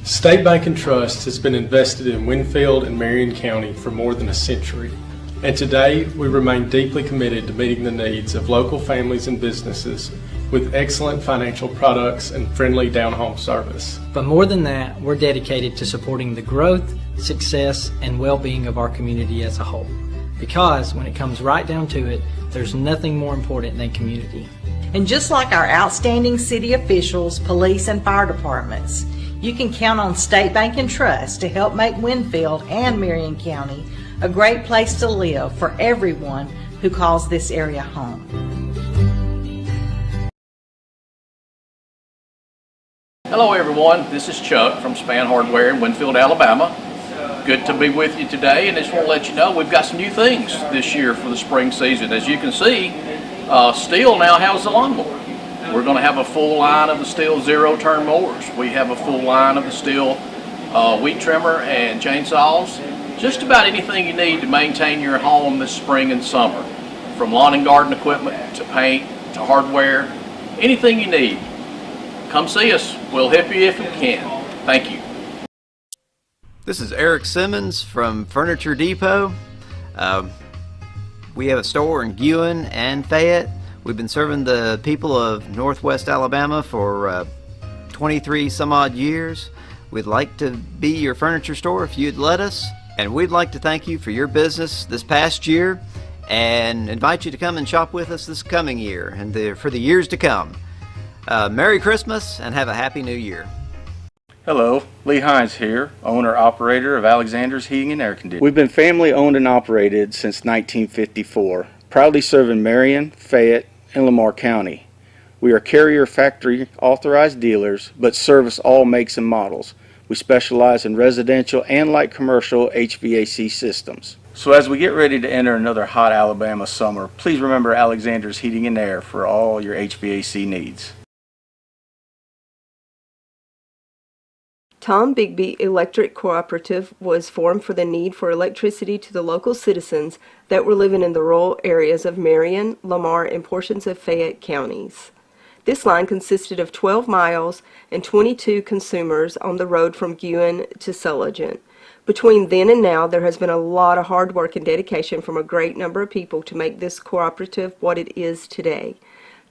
State Bank and Trust has been invested in Winfield and Marion County for more than a century, and today we remain deeply committed to meeting the needs of local families and businesses with excellent financial products and friendly down-home service. But more than that, we're dedicated to supporting the growth, success, and well-being of our community as a whole. Because when it comes right down to it, there's nothing more important than community. And just like our outstanding city officials, police, and fire departments, you can count on State Bank and Trust to help make Winfield and Marion County a great place to live for everyone who calls this area home. Hello everyone, this is Chuck from Span Hardware in Winfield, Alabama. Good to be with you today, and I just want to let you know we've got some new things this year for the spring season. As you can see, Stihl now has a lawnmower. We're going to have a full line of the Stihl zero-turn mowers. We have a full line of the Stihl weed trimmer and chainsaws. Just about anything you need to maintain your home this spring and summer. From lawn and garden equipment to paint to hardware, anything you need. Come see us. We'll help you if we can. Thank you. This is Eric Simmons from Furniture Depot. We have a store in Guin and Fayette. We've been serving the people of Northwest Alabama for 23 some odd years. We'd like to be your furniture store if you'd let us. And we'd like to thank you for your business this past year and invite you to come and shop with us this coming year and for the years to come. Merry Christmas and have a Happy New Year. Hello, Lee Hines here, owner-operator of Alexander's Heating and Air Conditioning. We've been family-owned and operated since 1954, proudly serving Marion, Fayette, and Lamar County. We are carrier factory authorized dealers, but service all makes and models. We specialize in residential and light commercial HVAC systems. So as we get ready to enter another hot Alabama summer, please remember Alexander's Heating and Air for all your HVAC needs. Tom Bigby Electric Cooperative was formed for the need for electricity to the local citizens that were living in the rural areas of Marion, Lamar, and portions of Fayette counties. This line consisted of 12 miles and 22 consumers on the road from Guin to Sulligent. Between then and now, there has been a lot of hard work and dedication from a great number of people to make this cooperative what it is today.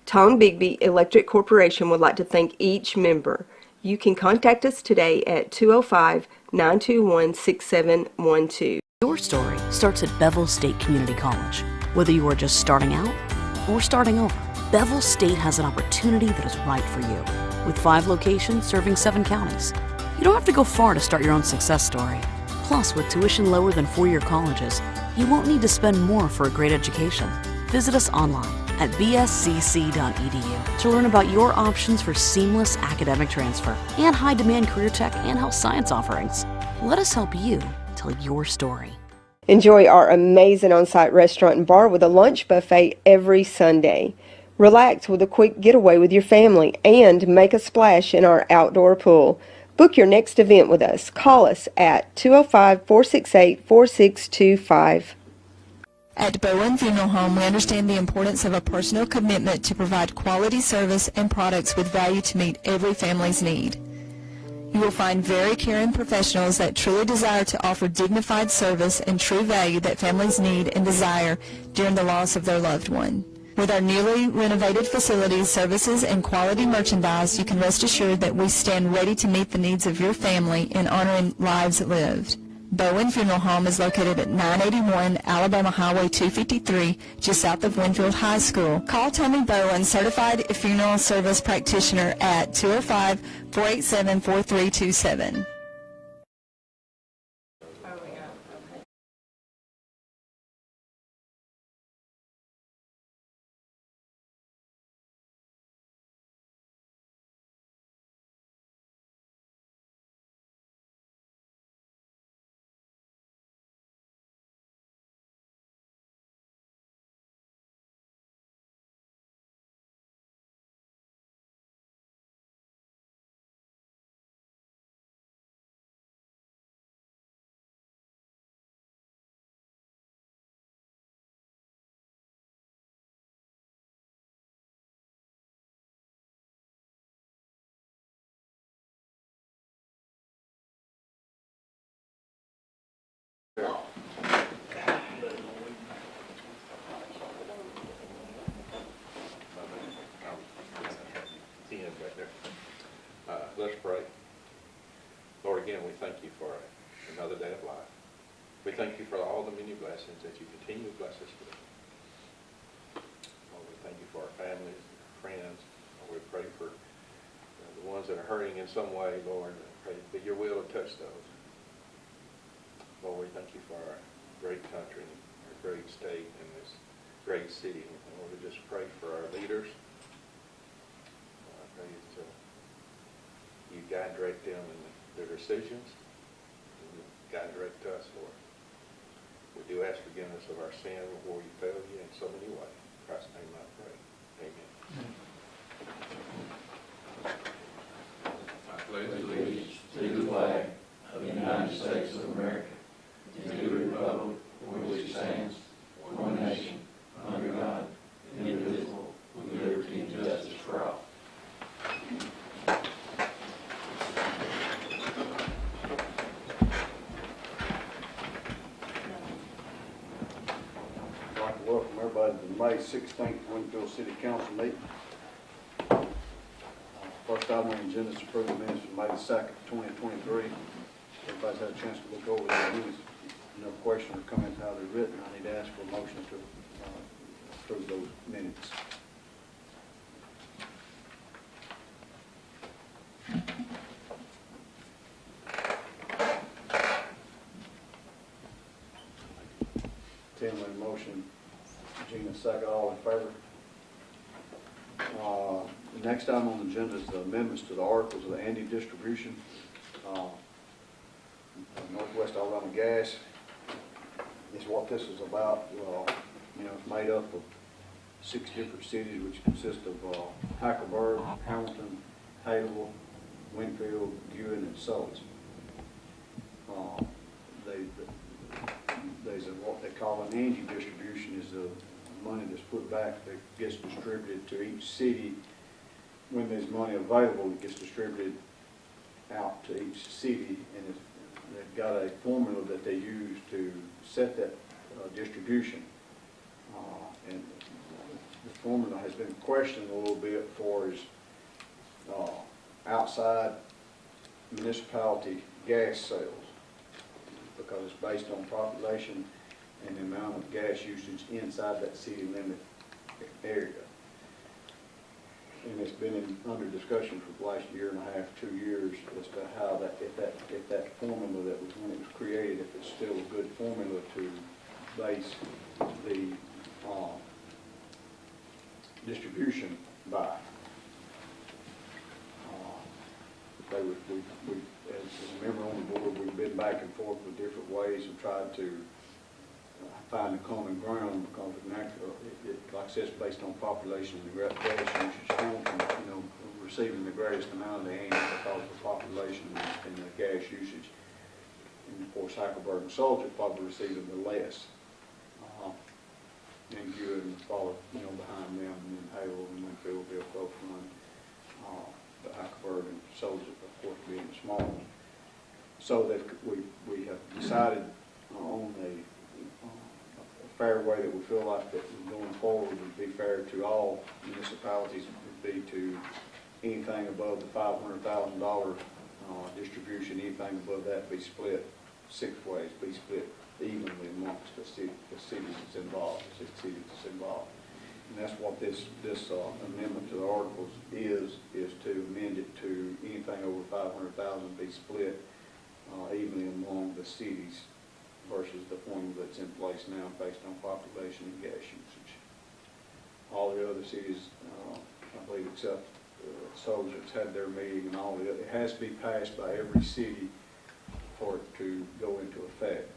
Tom Bigby Electric Corporation would like to thank each member. You can contact us today at 205-921-6712. Your story starts at Bevel State Community College. Whether you are just starting out or starting over, Bevel State has an opportunity that is right for you. With 5 locations serving 7 counties. You don't have to go far to start your own success story. Plus, with tuition lower than 4-year colleges, you won't need to spend more for a great education. Visit us online at bscc.edu to learn about your options for seamless academic transfer and high-demand career tech and health science offerings. Let us help you tell your story. Enjoy our amazing on-site restaurant and bar with a lunch buffet every Sunday. Relax with a quick getaway with your family and make a splash in our outdoor pool. Book your next event with us. Call us at 205-468-4625. At Bowen Funeral Home, we understand the importance of a personal commitment to provide quality service and products with value to meet every family's need. You will find very caring professionals that truly desire to offer dignified service and true value that families need and desire during the loss of their loved one. With our newly renovated facilities, services, and quality merchandise, you can rest assured that we stand ready to meet the needs of your family in honoring lives lived. Bowen Funeral Home is located at 981 Alabama Highway 253, just south of Winfield High School. Call Tommy Bowen, Certified Funeral Service Practitioner, at 205-487-4327. Let's pray. Lord, again, we thank you for another day of life. We thank you for all the many blessings that you continue to bless us with. Lord, we thank you for our families, our friends. Lord, we pray for the ones that are hurting in some way, Lord. I pray that your will will touch those. Lord, we thank you for our great country, our great state, and this great city. And Lord, we just pray for our leaders. I pray that you guide and direct them in their decisions. And you guide and direct us, Lord. We do ask forgiveness of our sin before we fail you in so many ways. In Christ's name I pray. Amen. I pledge allegiance to the flag of the United States of America and to the republic for which it stands, one nation, under God, indivisible, with liberty and justice for all. Welcome everybody to the May 16th Winfield City Council meeting. First item on the agenda is to approve the minutes from May 2nd, 2023. Everybody's had a chance to look over the minutes. No question or comment how they're written. I need to ask for a motion to approve those minutes. Tim made a motion. Gina second. All in favor? The next item on the agenda is the amendments to the articles of the Andy distribution. Northwest Alabama Gas is what this is about. It's made up of 6 different cities, which consist of Hackleburg, Hamilton, Hale, Winfield, Ewan, and Sullivan. There's what they call an Andy distribution, is the money that's put back that gets distributed to each city. When there's money available, it gets distributed out to each city, and they've got a formula that they use to set that distribution. And the formula has been questioned a little bit for is outside municipality gas sales, because it's based on population and the amount of gas usage inside that city limit area. And it's been under discussion for the last year and a half, 2 years, as to how that, if that formula that was when it was created, if it's still a good formula to base the distribution by. As a member on the board, we've been back and forth with different ways and tried to find a common ground, because like I said, it's based on population and the gas usage. Hamilton, receiving the greatest amount of the annual because of the population and the gas usage. And of course, Hackleburg and Soldier probably receiving the less. And Ewan followed, behind them, and then Hale and Winfield will be a close one. But Hackleburg and Soldier, of course, being the small one. So that we have decided on a fair way that we feel like that going forward would be fair to all municipalities, would be to anything above the $500,000 distribution, anything above that be split 6 ways, be split evenly amongst the cities that's involved, 6 cities that's involved. And that's what this amendment to the articles is to amend it to anything over $500,000 be split evenly among the cities, versus the formula that's in place now based on population and gas usage. All the other cities, I believe, except Soldiers, had their meeting, and all the other. It has to be passed by every city for it to go into effect.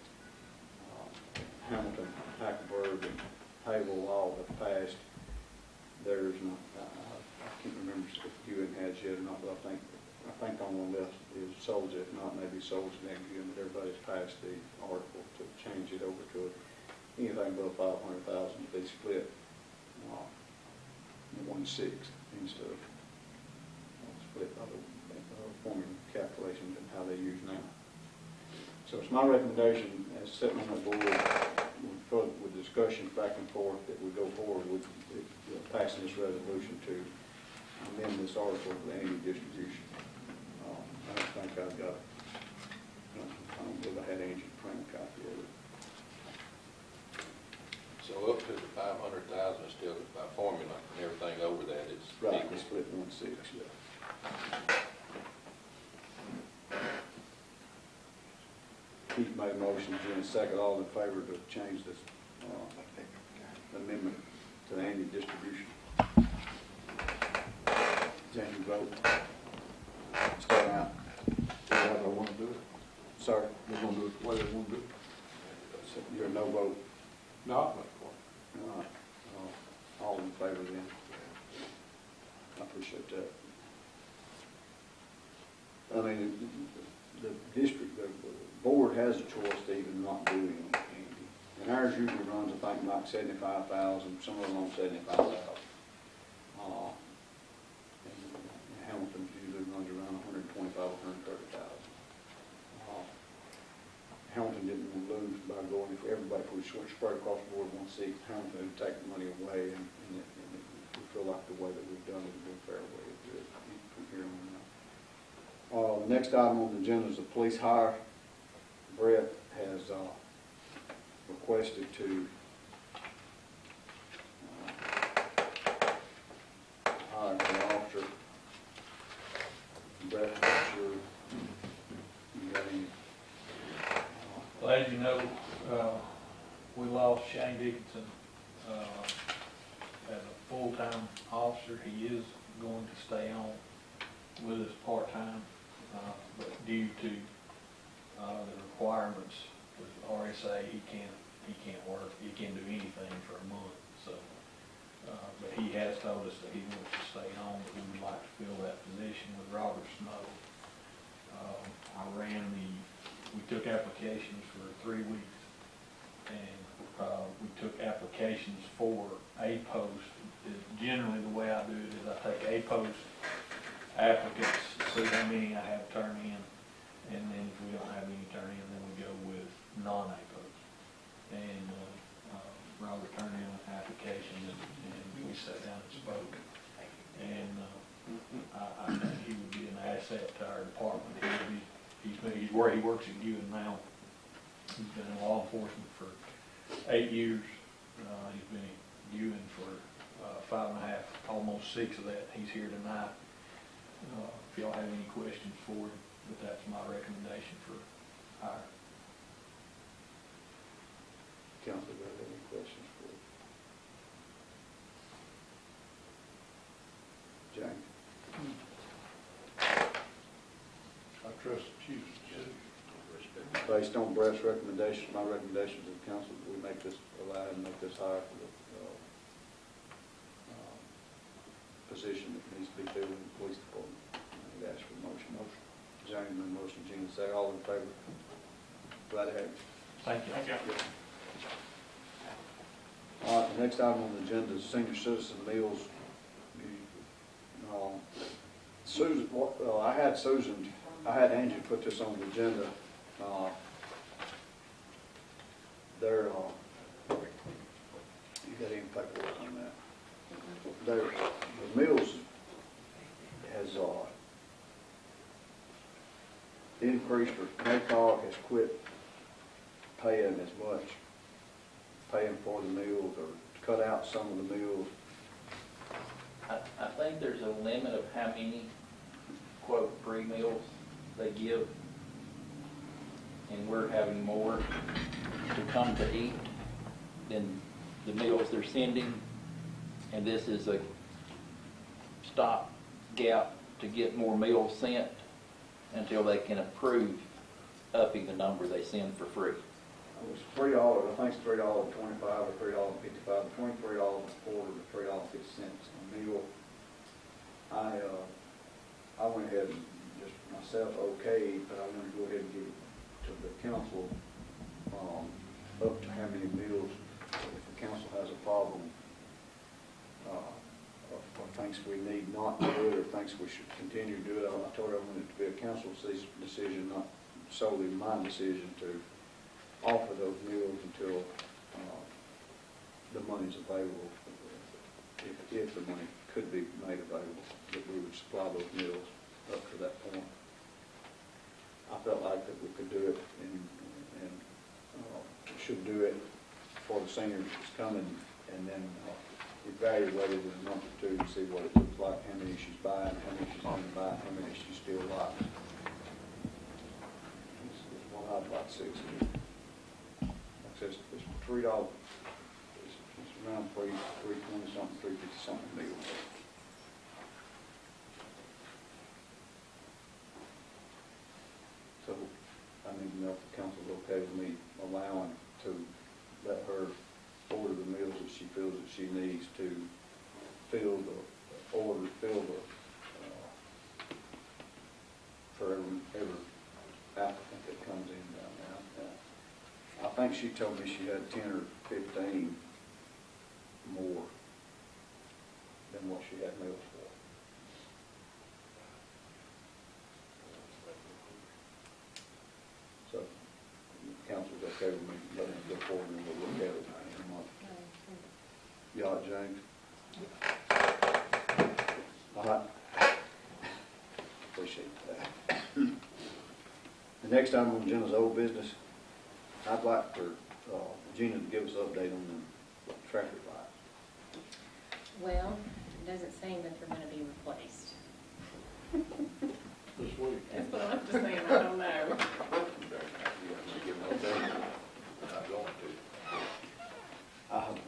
Hamilton, Hackleburg, and Hale all have passed. There's not, I can't remember if Ewan has yet or not, but I think on one list is Soldier. If not, maybe Soldier and Ewan, but everybody's passed the article to change it over to anything above $500,000 to be split 1/6 instead of split by the formula calculations and how they use now. So it's my recommendation, as sitting on the board, with discussions back and forth, that we go forward with passing this resolution to amend this article of the annual distribution. I don't think I've got, I don't believe I had Angie print a copy of it. So up to the 500,000 is still by formula, and everything over that is Right, equal. we split 1/6, yeah. Keith made a motion, Jen second. All in favor to change this amendment to the annual distribution? Jan, you vote. Start out. How do I want to do it? Sorry, We're going to do it the way they want to do it. you're a no vote. Not my All right. All in favor then? I appreciate that. I mean, the district, the board has a choice to even not do anything. And ours usually runs, I think, like 75,000, some of them on 75,000. And Hamilton usually runs around 125, 130,000. Hamilton didn't want to lose by going, if everybody, if we switch spread across the board 1/6, Hamilton would take the money away, and we feel like the way that we've done it has been fair way to do it from here on out. The next item on the agenda is the police hire. Brett has requested to hire an officer. Brett, I'm sure you got any. Well, as you know, we lost Shane Dickinson as a full-time officer. He is going to stay on with us part-time, but due to the requirements with RSA, he can't work. He can't do anything for a month. So, but he has told us that he wants to stay on, but he would like to fill that position with Robert Snow. We took applications for 3 weeks, and we took applications for a post. Generally, the way I do it is I take a post applicants, see how many I have turn in, and then if we don't have any turn in, then we go with non-A post. And Robert turned in an application, and we sat down and spoke. And I think he would be an asset to our department. He's where he works at Ewan now. He's been in law enforcement for 8 years. He's been at Ewan for 5.5, almost 6 of that. He's here tonight. If y'all have any questions for him, but that's my recommendation for hire. Council, do you have any questions for Jane? I trust you. Based on Brett's recommendations, my recommendation to the council, we make this, allow him to make this hire for the position that needs to be filled in the police department. I'd ask for a motion. Jane made a motion, Gina second. All in favor? Glad to have you. Thank you. Thank you. All right, the next item on the agenda is senior citizen meals. Susan, I had Angie put this on the agenda. You got any paperwork on that? The meals has increased, or NACOG has quit paying as much, paying for the meals, or cut out some of the meals. I think there's a limit of how many, quote, free meals they give, and we're having more to come to eat than the meals they're sending, and this is a stop gap to get more meals sent until they can approve upping the number they send for free. It was $3, I think it's $3.25 or $3.55, between $3.25 to $3.50 a meal. I went ahead and just myself okayed, but I want to go ahead and give it to the council up to how many meals. If the council has a problem, or thinks we need not to do it, or thinks we should continue to do it, I told her I wanted it to be a council decision, not solely my decision to offer those meals until the money's available, if the money could be made available, that we would supply those meals up to that point. I felt like that we could do it and should do it for the senior that's coming, and then evaluate it in a month or two and see what it looks like, how many she's buying, how many she's going to buy, how many she still likes. It's what I'd like to see. Like I said, it's $3. It's around $3.20 something, $3.50 something meal. So I need to know if the council's okay with me allowing to let her order the meals that she feels that she needs to fill the for every applicant that comes in down there. I think she told me she had 10 or 15 more than what she had meals for. So the council's okay with me letting it go forward and we'll look at it in a month. Y'all, James? All right. Appreciate that. The next item on the agenda is old business. I'd like for Gina to give us an update on the traffic lights. Well, it doesn't seem that they're going to be replaced. This week. That's what I'm just saying, I don't know.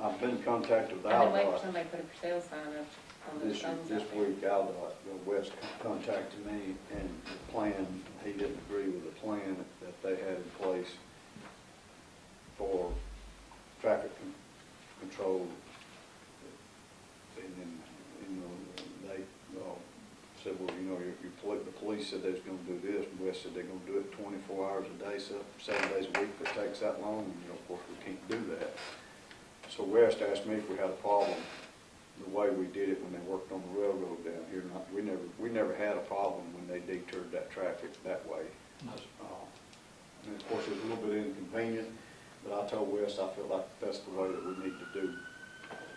I've been in contact with I've been waiting for Aldott. somebody to put a for sale sign up on those phones This out there. week, Aldott, West contacted me, and the plan, he didn't agree with the plan that they had in place for traffic control. And then, they said, well, the police said they was gonna do this, and West said they're gonna do it 24 hours a day, 7 days a week, if it takes that long, and of course, we can't do that. So West asked me if we had a problem the way we did it when they worked on the railroad down here. We never had a problem when they detoured that traffic that way. And of course, it was a little bit inconvenient, but I told West I feel like that's the way that we need to do.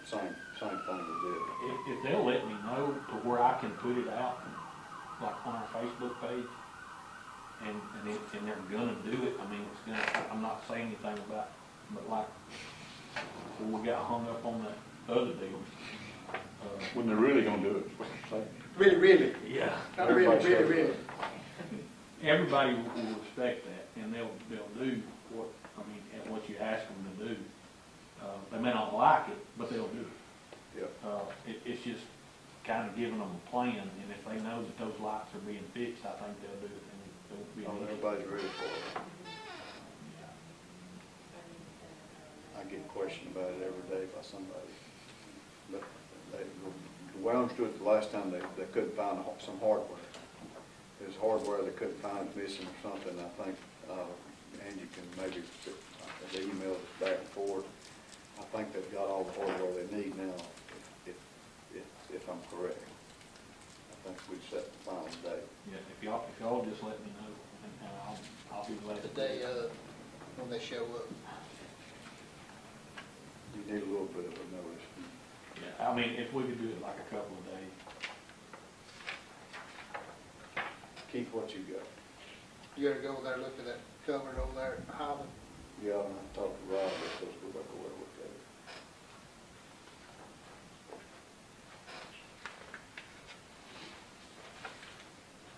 Same thing we did. If they'll let me know to where I can put it out, like on our Facebook page, and they're gonna do it, I mean, it's gonna, I'm not saying anything about it, but like, when we got hung up on that other deal. When they're really gonna do it. Really? Yeah. Not really. Everybody will respect that, and they'll do what, I mean, and what you ask them to do. They may not like it, but they'll do it. Yep. It's just kind of giving them a plan, and if they know that those lights are being fixed, I think they'll do it, and it won't be an issue. Everybody's ready for it. I get questioned about it every day by somebody. But the way I understood it the last time, they couldn't find some hardware. There's hardware they couldn't find missing or something. I think Angie can maybe, they emailed us back and forth. I think they've got all the hardware they need now, if I'm correct. I think we set the final date. Yeah, if y'all just let me know, and I'll be glad. The day when they show up. You need a little bit of a notice. Yeah, I mean, if we could do it like a couple of days. Keep what you got. You gotta go over there, look at that cover over there at Highland. Yeah, and I talked to Rob, they're supposed to go back over and look at it.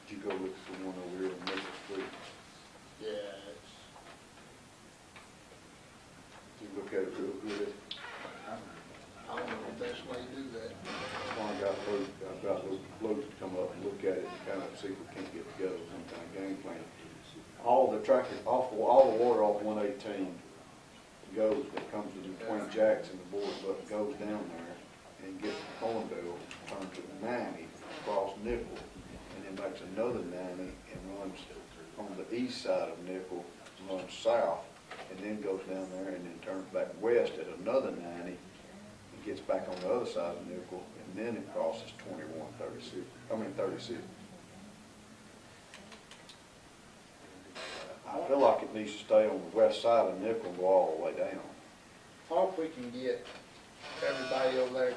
Did you go look at the one over here on Maple Street? Yeah, Did you look at it real good? I don't know the best way to do that. I've got Luke to come up and look at it and kind of see if we can't get together some kind of game plan. All the traffic, all the water off 118 goes, that comes between Jackson and the board, but goes down there and gets to Cornville, turns to 90, across Nickel, and then makes another 90 and runs on the east side of Nickel, runs south, and then goes down there and then turns back west at another 90 and gets back on the other side of Nickel, and then it crosses 36. I feel like it needs to stay on the west side of Nickel and go all the way down. Hope we can get everybody over there to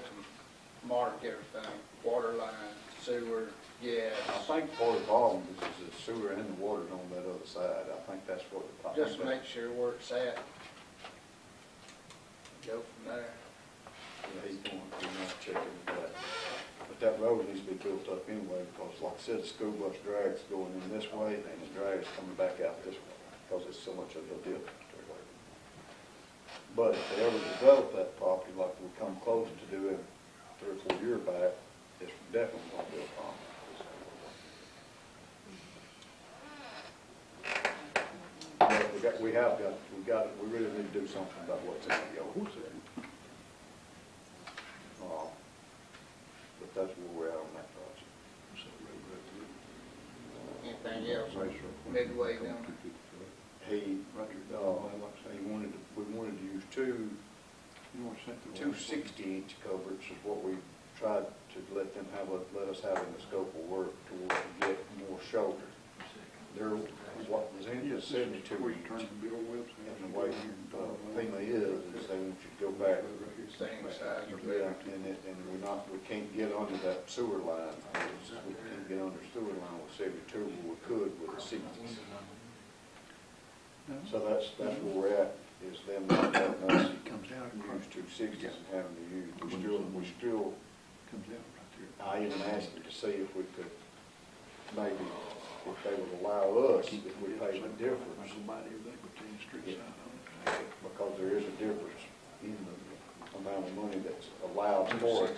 mark everything, water line, sewer, gas. I think part of the problem is the sewer and the water on that other side. I think that's what the problem is. Just make sure where it's at. Go from there. Yeah, he's going to be not checking that. But that road needs to be built up anyway, because like I said, the school bus drag's going in this way and the drag's coming back out this way, because it's so much of a dip. But if they ever develop that property like we come closer to doing 3 or 4 years back, it's definitely going to be a problem. But we really need to do something about what's in the yard. But that's where we're at on that project. Anything else, midway down? We wanted to use two 60-inch culverts is what we tried to let us have in the scope of work to get more shoulder. What was in the 72 inch, and the way FEMA is they want you to go back. Same size or Yeah, better. and we can't get under that sewer line. We can't get under sewer line with 72, but we could with the 60s. So that's where we're at, is them not letting us use 260s and having to use, we still, I even asked them to see if we could, maybe, if they would allow us, if we pay the difference. Because there is a difference in the amount of money that's allowed for us.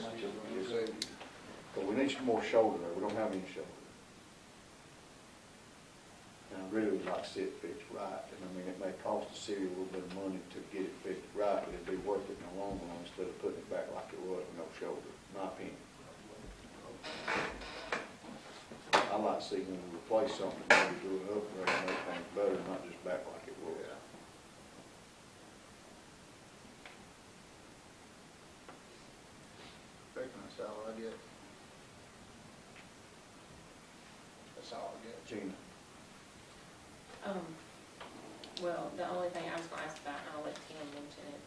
But we need some more shoulder there, we don't have any shoulder. And I really would like to see it fixed right, and I mean, it may cost the city a little bit of money to get it fixed right, but it'd be worth it in the long run instead of putting it back like it was with no shoulder, in my opinion. I like to see when we replace something, maybe do an upgrade and make things better, not just back like it was. That's all I get. That's all I get. Gina? Well, the only thing I was going to ask about, and I'll let Tim mention it.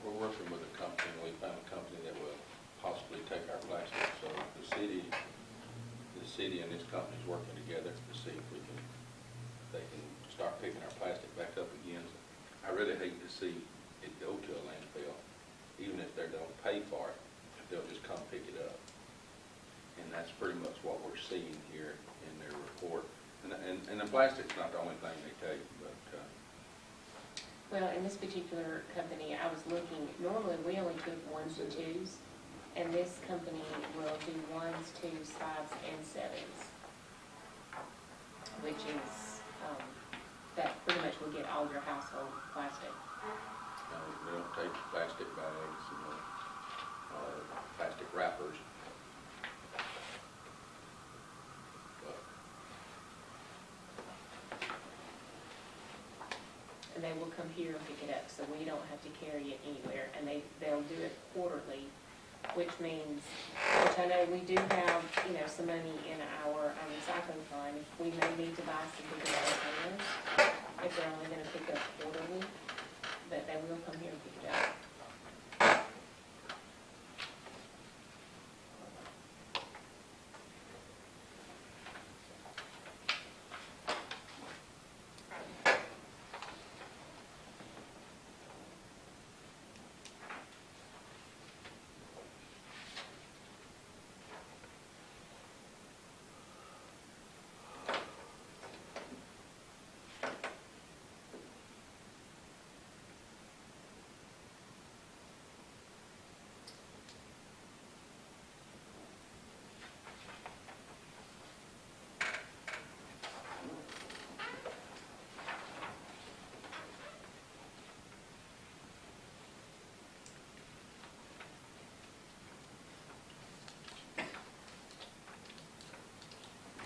We're working with a company, we found a company that will possibly take our plastic, so the city and this company's working together to see if they can start picking our plastic back up again. I really hate to see it go to a landfill, even if they don't pay for it, if they'll just come pick it up. And that's pretty much what we're seeing here in their report. And the plastic's not the only thing they take, but Well, in this particular company, I was looking, normally we only took 1s and 2s, and this company will do 1s, 2s, 5s, and 7s, which is, that pretty much will get all your household plastic. we don't take plastic bags or plastic wrappers. And they will come here and pick it up, so we don't have to carry it anywhere, and they'll do it quarterly, which means, which I know we do have, some money in our recycling fund. We may need to buy some bigger containers if they're only gonna pick up quarterly, but they will come here and pick it up.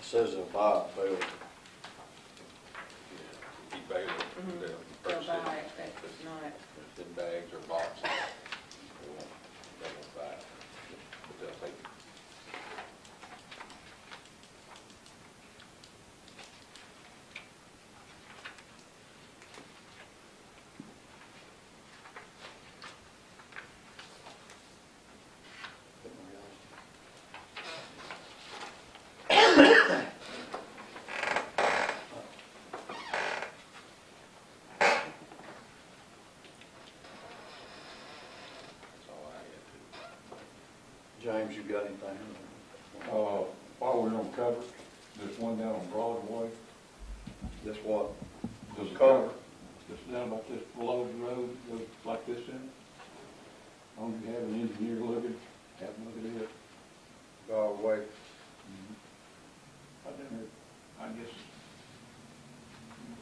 Says a Bob Bailey. He bailed it. They'll buy it, but it's not. If it's in bags or boxes, they won't buy it, but they'll take it. James, you got anything? While we're on cover, there's one down on Broadway. This what? There's a cover just down about this below the road, goes like this in it. As long as you have an engineer looking, have a look at it. Broadway. I didn't, I guess,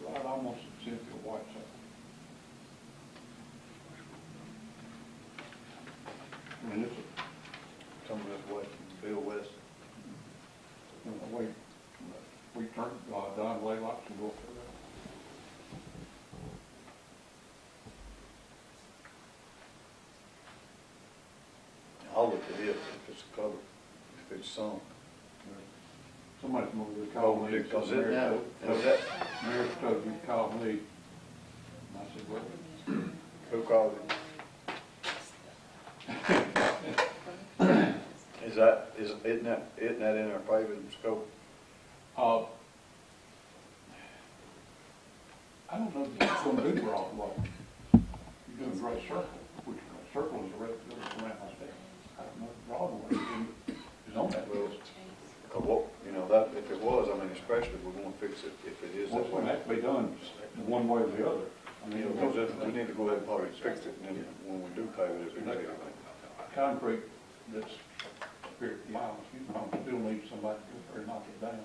right almost at Cynthia White's. I mean, it's Some of this way, Bill West. we turned, Don Laylock's and go for that. I'll look at it if it's covered, if it's sunk. Somebody's moving to call me. Because it now, Mayor Stokes called me. And I said, well. Who called it? Isn't that in our paving scope? I don't know if it's going to do Broadway. You're doing Great Circle, which Circle is a red around my state. I don't know if Broadway is on that list. Because what, that, if it was, I mean, especially if we're going to fix it, if it is What's that going to way. have to be done one way or the other. I mean, Because we need to go ahead and probably fix it, and then when we do pave it, it'll be ready. Concrete that's here at miles, still needs somebody to go there and knock it down.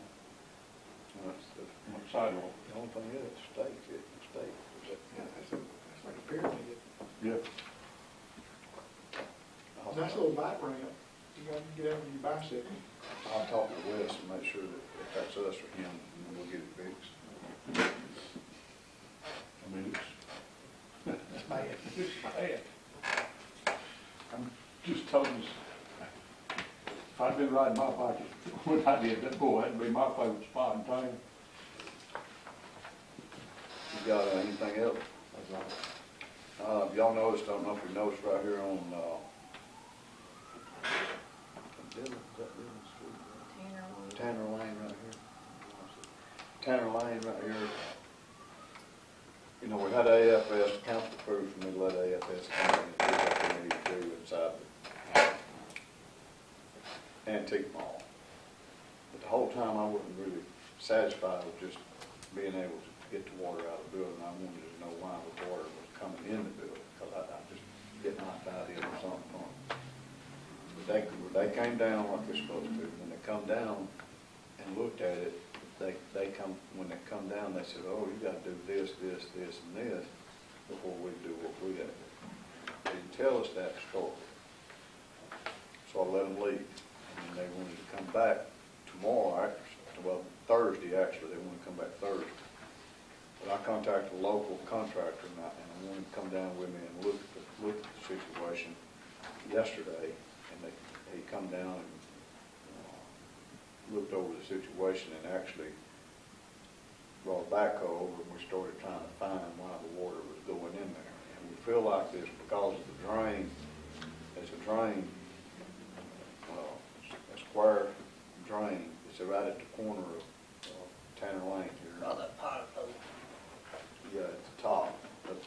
On the sidewalk. The only thing is, stakes, stakes. Yeah, that's like a pyramid. Yeah. Nice little bike ramp. You got to get out with your bicycle. I'll talk to Wes and make sure that if that's us or him, and we'll get it fixed. I mean, It's bad. it's bad. I'm just telling you, if I'd been riding my bike when I did that, boy, that'd be my favorite spot in town. You got anything else? Y'all noticed, I don't know if you noticed right here on, Tanner Lane right here. Tanner Lane right here. We had AFS, council approved for me to let AFS come in and do what they need to do inside the antique mall. But the whole time I wasn't really satisfied with just being able to get the water out of the building. I wanted to know why the water was coming in the building, because I just didn't like the idea of something. But they came down like they're supposed to. When they come down and looked at it, when they come down, they said, oh, you got to do this, this, this, and this before we do what we got to do. They didn't tell us that to start with. So I let them leave. And they wanted to come back tomorrow, Thursday actually. They wanted to come back Thursday. But I contacted a local contractor and I wanted to come down with me and look at the situation yesterday. And he come down and looked over the situation and actually brought a backhoe over, and we started trying to find why the water was going in there. And we feel like this because of the drain. There's a drain, a square drain. It's right at the corner of Tanner Lane here. Oh, that pot hole. Yeah, at the top.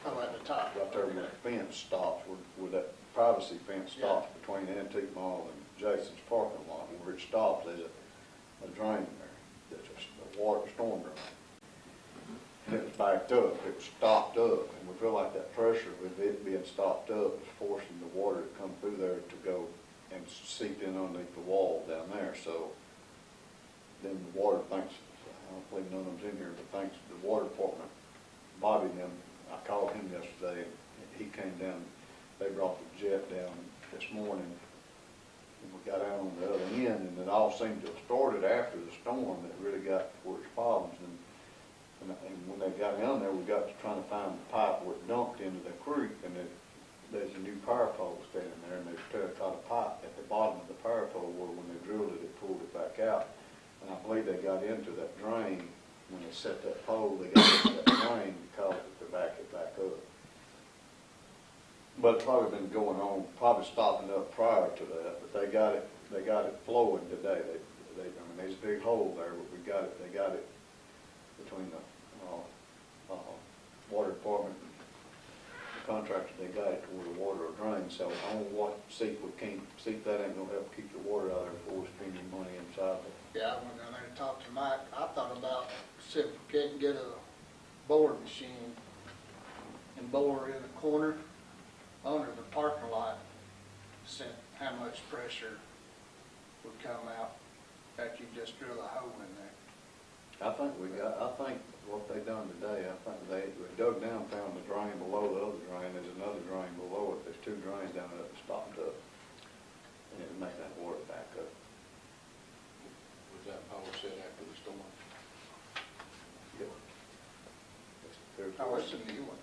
Oh, at the top. Right there where the fence stops, where that privacy fence stops between the Antique Mall and Jason's parking lot. And where it stops, there's a drain there. There's a water storm drain. And it was backed up. It was stopped up. And we feel like that pressure with it being stopped up is forcing the water to come through there to go and seep in underneath the wall down there. So then the water thinks, I don't believe none of them's in here, but thanks to the water department, Bobby and them, I called him yesterday and he came down. They brought the jet down this morning and we got out on the other end, and it all seemed to have started after the storm that really got towards problems. And when they got down there, we got to trying to find the pipe where it dumped into the creek, and there's a new power pole standing there, and there's a terracotta pipe at the bottom of the power pole where when they drilled it, it pulled it back out. And I believe they got into that drain. When they set that pole, they got into that drain and caused it to back up. But it's probably been going on, probably stopping up prior to that. But they got it flowing today. I mean, there's a big hole there, but they got it between the water department and the contractor, they got it to where the water will drain, so I don't want, see if we can't, see if that ain't gonna help keep the water out there before we spend your money inside it. Yeah, I went down there and talked to Mike. I thought about, see if we can't get a board machine and bore in the corner under the parking lot, see how much pressure would come out after you just drill a hole in there. I think what they done today, I think they dug down, found the drain below the other drain, there's another drain below it, there's two drains down there that stopped up. And it would make that water back up. Was that power set after the storm? Yep. Oh, it's a new one.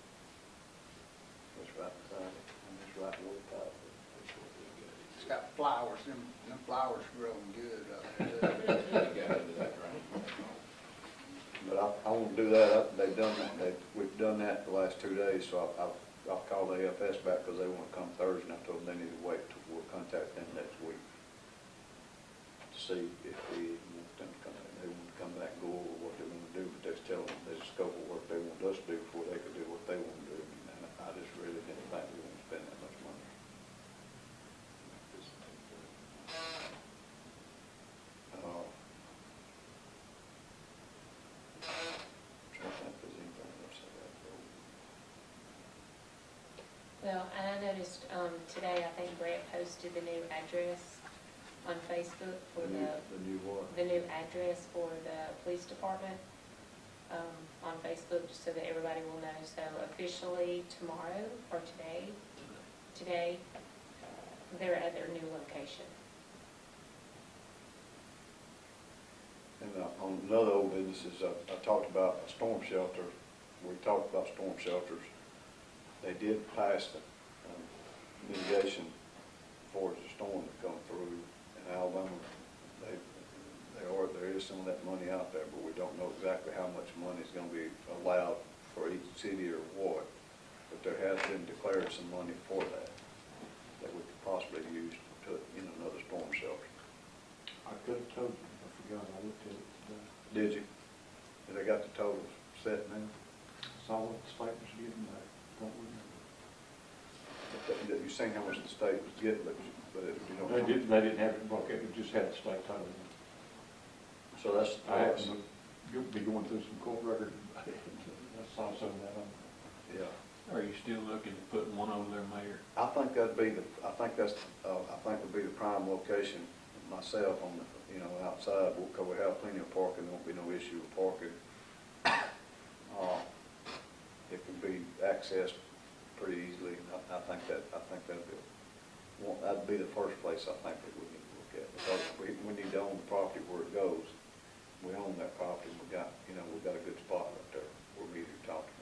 It's right beside it, and it's right where the pipe is. It's got flowers, them flowers growing good out there. Got into that drain. But I want to do that, they've done that, we've done that the last 2 days, so I'll call the AFS back because they want to come Thursday, and I told them they need to wait till we'll contact them next week to see if we want them to come, they want to come back and go over what they want to do, but they're telling them there's a scope of work they want us to do before they could do what they want to do, and I just really didn't think we want to spend that much money. Well, and I noticed today, I think Brett posted the new address on Facebook for The new what? the new address for the police department on Facebook, just so that everybody will know. So officially tomorrow, or today, they're at their new location. And on another old businesses, I talked about a storm shelter. We talked about storm shelters. They did pass the mitigation for the storm that come through in Alabama. There is some of that money out there, but we don't know exactly how much money is going to be allowed for each city or what. But there has been declared some money for that we could possibly use to put in another storm shelter. I could have told you, I forgot, I looked at it today. Did you? They got the totals set now? Saw what the state was getting back, don't remember. You've seen how much the state was getting, but you don't. They didn't have it broke, it just had the state total. So that's. I had to be going through some court records. I saw some of that on. Yeah. Are you still looking at putting one over there, Mayor? I think that'd be I think would be the prime location myself on the, outside, because we have plenty of parking, there won't be no issue with parking. It can be accessed pretty easily. I think that'd be the first place I think that we need to look at, because we need to own the property where it goes. We own that property, we've got a good spot right there where we need to talk about.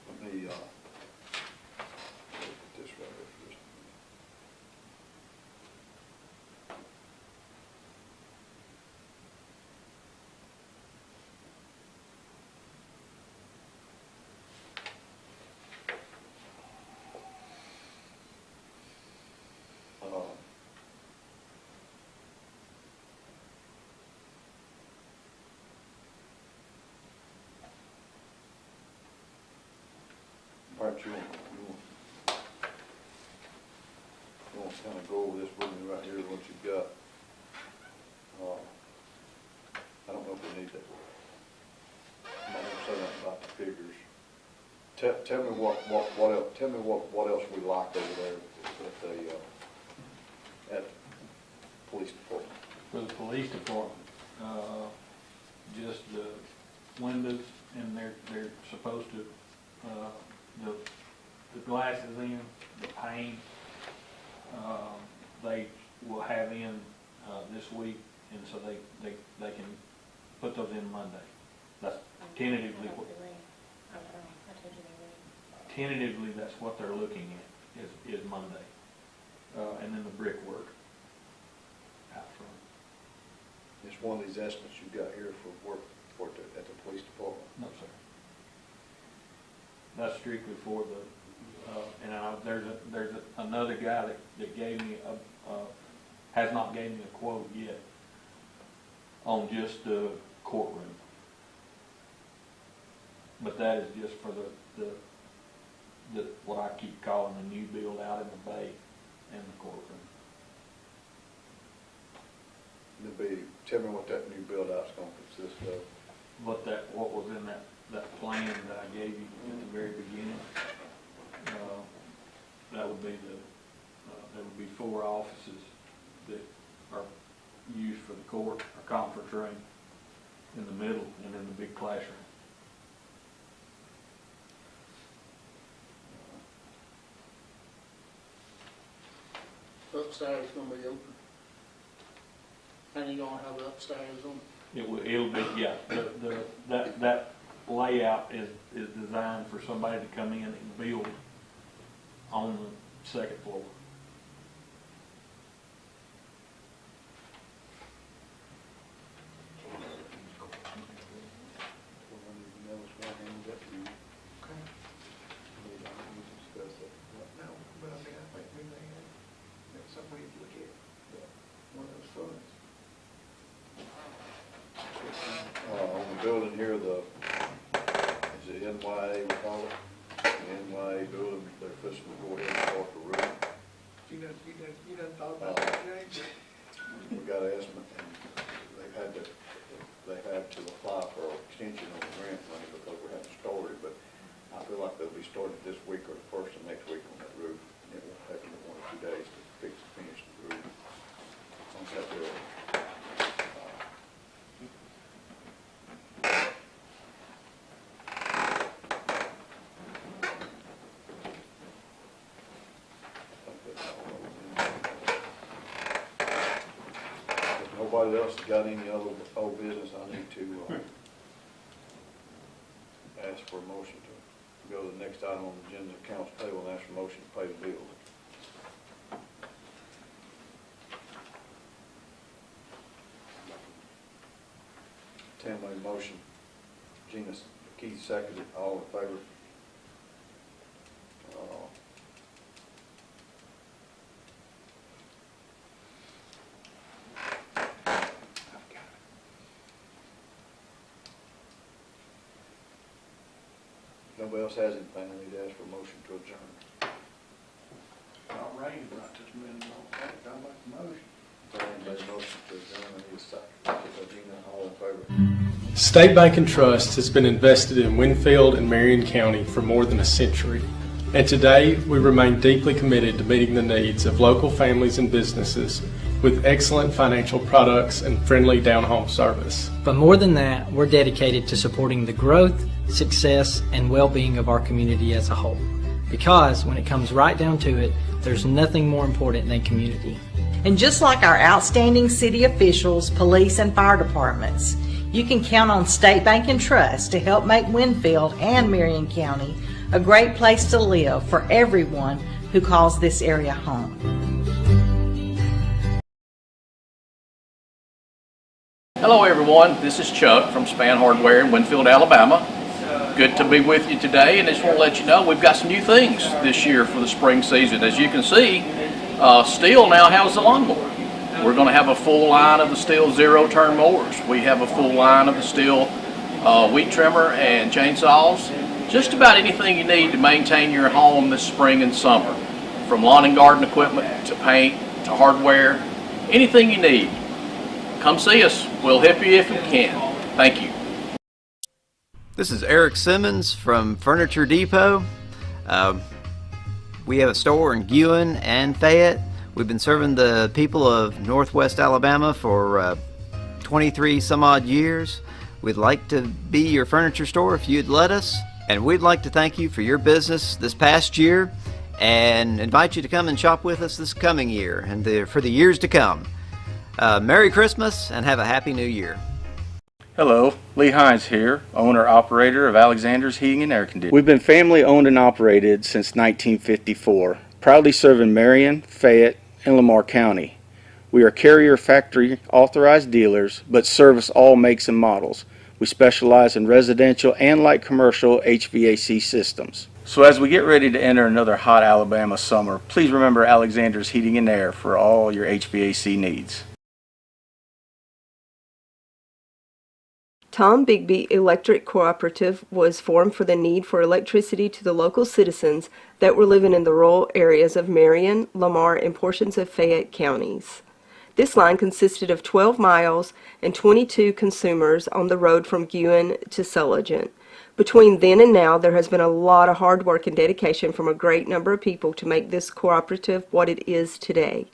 Let me look at this right here for just a minute. Perhaps you want to kind of go over this with me right here, what you've got. I don't know if we need that. I'm not going to say nothing about the figures. Tell me what else. Tell me what else we like over there at the police department. For the police department, just the windows, and they're supposed to the glasses in, the pane, they will have in this week, and so they can put those in Monday. That's tentatively that's what they're looking at is Monday, and then the brickwork out front. It's one of these estimates you got here for work at the police department. No, sir. That's strictly for the There's another guy that gave me has not gave me a quote yet on just the courtroom. But that is just for the what I keep calling the new build out in the bay and the courtroom. Tell me what that new build out's gonna consist of. What was in that plan that I gave you at the very beginning. That would be there would be 4 offices that are used for the court, a conference room in the middle, and then the big classroom. Upstairs gonna be open. And you gonna have upstairs on? It'll be, yeah. That layout is designed for somebody to come in and build on the second floor. On the building here, is it NYA, we call it? The NYA building, they're fixing to go ahead and start the roof. You done thought about that, James? We got an estimate, and they had to apply for an extension on the grant money because we hadn't started, but I feel like they'll be started this week or the first of next week on that roof. It won't take them 1 or 2 days to fix and finish the roof on that building. Nobody else has got any other old business, I need to ask for a motion to go to the next item on the agenda, accounts payable, and ask for a motion to pay the bills. Tim made a motion, Gina, Keith seconded, all in favor? Nobody else has anything, I need to ask for a motion to adjourn. Not raining right this minute, I make the motion. Brian made a motion to adjourn, I need a second. Gina, all in favor? State Bank and Trust has been invested in Winfield and Marion County for more than a century. And today, we remain deeply committed to meeting the needs of local families and businesses with excellent financial products and friendly down-home service. But more than that, we're dedicated to supporting the growth, success, and well-being of our community as a whole. Because when it comes right down to it, there's nothing more important than community. And just like our outstanding city officials, police, and fire departments, you can count on State Bank and Trust to help make Winfield and Marion County a great place to live for everyone who calls this area home. Hello everyone, this is Chuck from Span Hardware in Winfield, Alabama. Good to be with you today, and I just want to let you know we've got some new things this year for the spring season. As you can see, Stihl now has the lawnmower. We're going to have a full line of the Stihl zero-turn mowers. We have a full line of the Stihl weed trimmer and chainsaws. Just about anything you need to maintain your home this spring and summer. From lawn and garden equipment to paint to hardware, anything you need. Come see us. We'll help you if we can. Thank you. This is Eric Simmons from Furniture Depot. We have a store in Guin and Fayette. We've been serving the people of Northwest Alabama for 23 some odd years. We'd like to be your furniture store if you'd let us. And we'd like to thank you for your business this past year and invite you to come and shop with us this coming year and for the years to come. Merry Christmas and have a Happy New Year. Hello, Lee Hines here, owner-operator of Alexander's Heating and Air Conditioning. We've been family-owned and operated since 1954, proudly serving Marion, Fayette, and Lamar County. We are carrier factory authorized dealers, but service all makes and models. We specialize in residential and light commercial HVAC systems. So as we get ready to enter another hot Alabama summer, please remember Alexander's Heating and Air for all your HVAC needs. Tom Bigby Electric Cooperative was formed for the need for electricity to the local citizens that were living in the rural areas of Marion, Lamar, and portions of Fayette counties. This line consisted of 12 miles and 22 consumers on the road from Guin to Sulligent. Between then and now, there has been a lot of hard work and dedication from a great number of people to make this cooperative what it is today.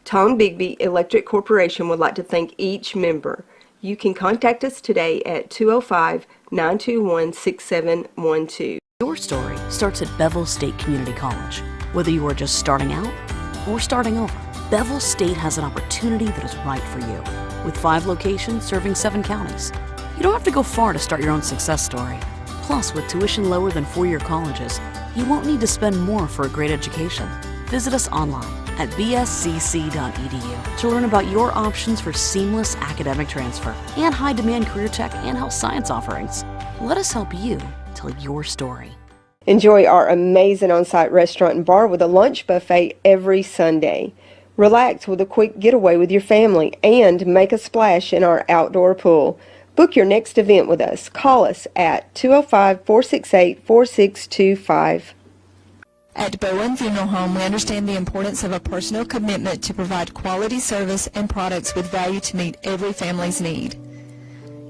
Tom Bigby Electric Corporation would like to thank each member. You can contact us today at 205-921-6712. Your story starts at Bevel State Community College. Whether you are just starting out or starting over, Bevel State has an opportunity that is right for you. With 5 locations serving 7 counties, you don't have to go far to start your own success story. Plus, with tuition lower than 4-year colleges, you won't need to spend more for a great education. Visit us online at bscc.edu to learn about your options for seamless academic transfer and high-demand career tech and health science offerings. Let us help you tell your story. Enjoy our amazing on-site restaurant and bar with a lunch buffet every Sunday. Relax with a quick getaway with your family and make a splash in our outdoor pool. Book your next event with us. Call us at 205-468-4625. At Bowen Funeral Home, we understand the importance of a personal commitment to provide quality service and products with value to meet every family's need.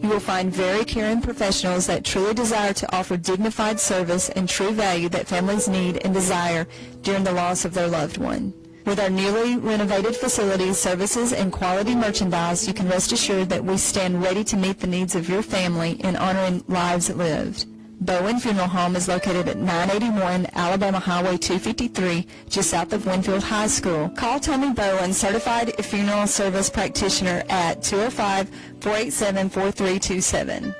You will find very caring professionals that truly desire to offer dignified service and true value that families need and desire during the loss of their loved one. With our newly renovated facilities, services, and quality merchandise, you can rest assured that we stand ready to meet the needs of your family in honoring lives lived. Bowen Funeral Home is located at 981 Alabama Highway 253, just south of Winfield High School. Call Tommy Bowen, Certified Funeral Service Practitioner, at 205-487-4327.